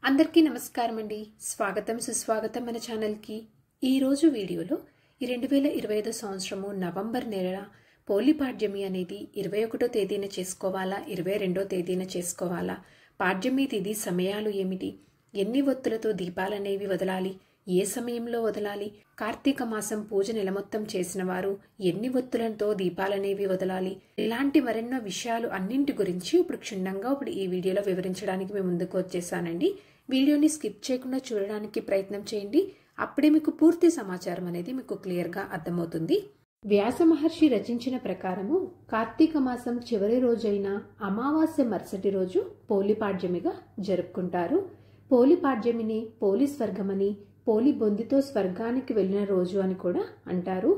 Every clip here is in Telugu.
అందరికీ నమస్కారం అండి. స్వాగతం సుస్వాగతం మన ఛానల్కి. ఈరోజు వీడియోలో ఈ 2025 సంవత్సరము నవంబర్ నెల పోలిపాడ్యమి అనేది 21వ తేదీన చేసుకోవాలా 22వ తేదీన చేసుకోవాలా, పాడ్యమి తిథి సమయాలు ఏమిటి, ఎన్ని ఒత్తులతో దీపాలనేవి వదలాలి, ఏ సమయంలో వదలాలి, కార్తీక మాసం పూజ నెల మొత్తం చేసిన వారు ఎన్ని ఒత్తులతో దీపాలనేవి వదలాలి, ఇలాంటి మరెన్నో విషయాలు అన్నింటి గురించి ఇప్పుడు క్షుణ్ణంగా ఈ వీడియోలో వివరించడానికి మేము ముందుకు వచ్చేసానండి. వీడియోని స్కిప్ చేయకుండా చూడడానికి ప్రయత్నం చేయండి. అప్పుడే మీకు పూర్తి సమాచారం అనేది మీకు క్లియర్గా అర్థమవుతుంది. వ్యాస మహర్షి రచించిన ప్రకారము కార్తీక మాసం చివరి రోజైన అమావాస్య మరుసటి రోజు పోలిపాడ్యమిగా జరుపుకుంటారు. పోలిపాడ్యమిని పోలి స్వర్గమని, పోలి బొందితో స్వర్గానికి వెళ్లిన రోజు అని కూడా అంటారు.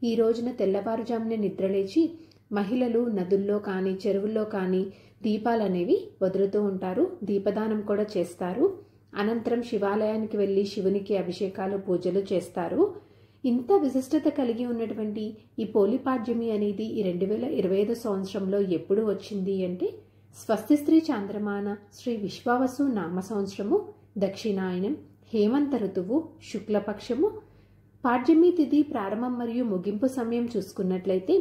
ఈ రోజున తెల్లవారుజామునే నిద్రలేచి మహిళలు నదుల్లో కానీ చెరువుల్లో కానీ దీపాలనేవి వదులుతూ ఉంటారు. దీపదానం కూడా చేస్తారు. అనంతరం శివాలయానికి వెళ్లి శివునికి అభిషేకాలు పూజలు చేస్తారు. ఇంత విశిష్టత కలిగి ఉన్నటువంటి ఈ పోలిపాడ్యమి అనేది ఈ 2025 సంవత్సరంలో ఎప్పుడు వచ్చింది అంటే, స్వస్తి శ్రీ చాంద్రమాన శ్రీ విశ్వావసు నామ సంవత్సరము, దక్షిణాయనం, హేమంత ఋతువు, శుక్లపక్షము, పాడ్యమి తిథి ప్రారంభం మరియు ముగింపు సమయం చూసుకున్నట్లయితే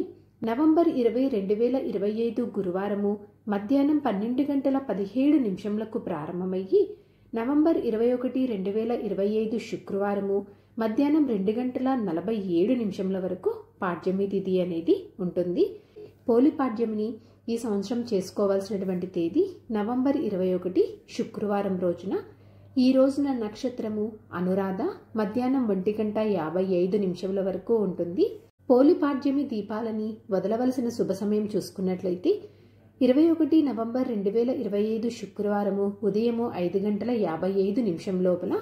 నవంబర్ 20, 2025 గురువారము మధ్యాహ్నం 12:17 ప్రారంభమయ్యి నవంబర్ 21, 2025 శుక్రవారము మధ్యాహ్నం 2:47 వరకు పాడ్యమి తిథి అనేది ఉంటుంది. పోలిపాడ్యమిని ఈ సంవత్సరం చేసుకోవాల్సినటువంటి తేదీ నవంబర్ 21 శుక్రవారం రోజున. ఈ రోజున నక్షత్రము అనురాధ మధ్యాహ్నం 1:55 వరకు ఉంటుంది. పోలిపాడ్యమి దీపాలని వదలవలసిన శుభ సమయం చూసుకున్నట్లయితే 21 నవంబర్ 2025 శుక్రవారము ఉదయము 5:55 లోపల,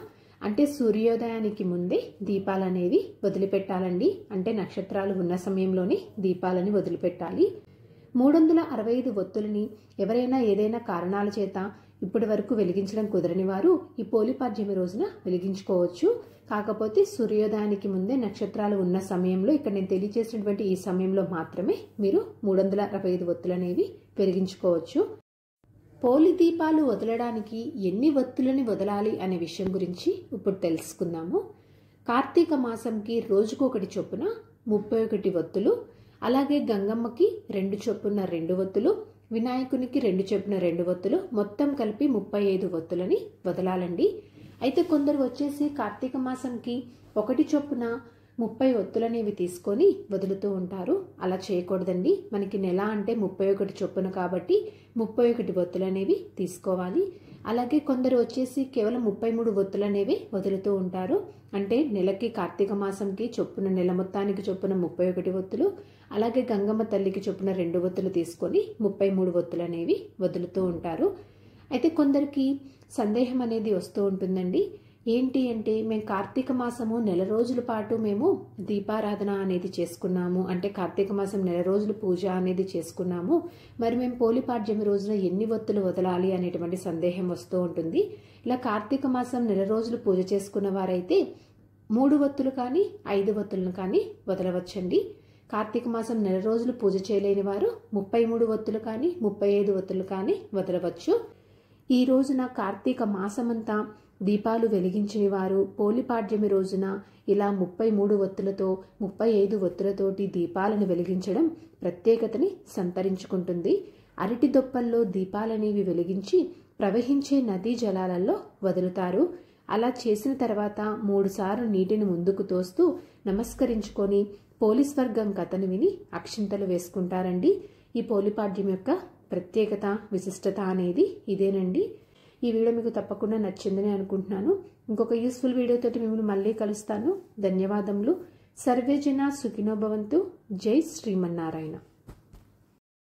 అంటే సూర్యోదయానికి ముందే దీపాలనేవి వదిలిపెట్టాలండి. అంటే నక్షత్రాలు ఉన్న సమయంలోనే దీపాలని వదిలిపెట్టాలి. 365 ఒత్తులని ఎవరైనా ఏదైనా కారణాల చేత ఇప్పటి వరకు వెలిగించడం కుదరని వారు ఈ పోలిపాడ్యమి రోజున వెలిగించుకోవచ్చు. కాకపోతే సూర్యోదయానికి ముందే నక్షత్రాలు ఉన్న సమయంలో, ఇక్కడ నేను తెలియజేసినటువంటి ఈ సమయంలో మాత్రమే మీరు 365 ఒత్తులనేవి వెలిగించుకోవచ్చు. పోలి దీపాలు వదలడానికి ఎన్ని ఒత్తులని వదలాలి అనే విషయం గురించి ఇప్పుడు తెలుసుకుందాము. కార్తీక మాసంకి రోజుకొకటి చొప్పున 31 ఒత్తులు, అలాగే గంగమ్మకి 2 చొప్పున 2 ఒత్తులు, వినాయకునికి 2 చొప్పున 2 ఒత్తులు, మొత్తం కలిపి 35 ఒత్తులని వదలాలండి. అయితే కొందరు వచ్చేసి కార్తీక మాసంకి 1 చొప్పున 30 ఒత్తులనేవి తీసుకొని వదులుతూ ఉంటారు. అలా చేయకూడదండి. మనకి నెల అంటే 31 చొప్పున కాబట్టి 31 ఒత్తులనేవి తీసుకోవాలి. అలాగే కొందరు వచ్చేసి కేవలం 33 ఒత్తులనేవి వదులుతూ ఉంటారు. అంటే నెలకి కార్తీక మాసంకి చొప్పున నెల మొత్తానికి చొప్పున 31 ఒత్తులు, అలాగే గంగమ్మ తల్లికి చొప్పున 2 ఒత్తులు తీసుకొని 33 ఒత్తులనేవి వదులుతూ ఉంటారు. అయితే కొందరికి సందేహం అనేది వస్తూ ఉంటుందండి. ఏంటి అంటే, మేము కార్తీక మాసము నెల రోజుల పాటు మేము దీపారాధన అనేది చేసుకున్నాము, అంటే కార్తీక మాసం నెల రోజులు పూజ అనేది చేసుకున్నాము, మరి మేము పోలిపాడ్యమి రోజున ఎన్ని ఒత్తులు వదలాలి అనేటువంటి సందేహం వస్తూ ఉంటుంది. ఇలా కార్తీక మాసం నెల రోజులు పూజ చేసుకున్న వారైతే 3 ఒత్తులు కానీ 5 ఒత్తులను కానీ వదలవచ్చండి. కార్తీక మాసం నెల రోజులు పూజ చేయలేని వారు 33 ఒత్తులు కానీ 35 ఒత్తులు కానీ వదలవచ్చు. ఈ రోజున కార్తీక మాసమంతా దీపాలు వెలిగించని వారు పోలిపాడ్యమి రోజున ఇలా 33 ఒత్తులతో 35 ఒత్తులతోటి దీపాలను వెలిగించడం ప్రత్యేకతని సంతరించుకుంటుంది. అరటి దొప్పల్లో దీపాలనేవి వెలిగించి ప్రవహించే నదీ జలాలలో వదులుతారు. అలా చేసిన తర్వాత 3 సార్లు నీటిని ముందుకు తోస్తూ నమస్కరించుకొని పోలిస్వర్గం కథను విని అక్షింతలు వేసుకుంటారండి. ఈ పోలిపాడ్యం యొక్క ప్రత్యేకత, విశిష్టత అనేది ఇదేనండి. ఈ వీడియో మీకు తప్పకుండా నచ్చిందని అనుకుంటున్నాను. ఇంకొక యూస్ఫుల్ వీడియోతోటి మిమ్మల్ని మళ్ళీ కలుస్తాను. ధన్యవాదములు. సర్వే జన సుఖినో భవంతు. జై శ్రీమన్నారాయణ.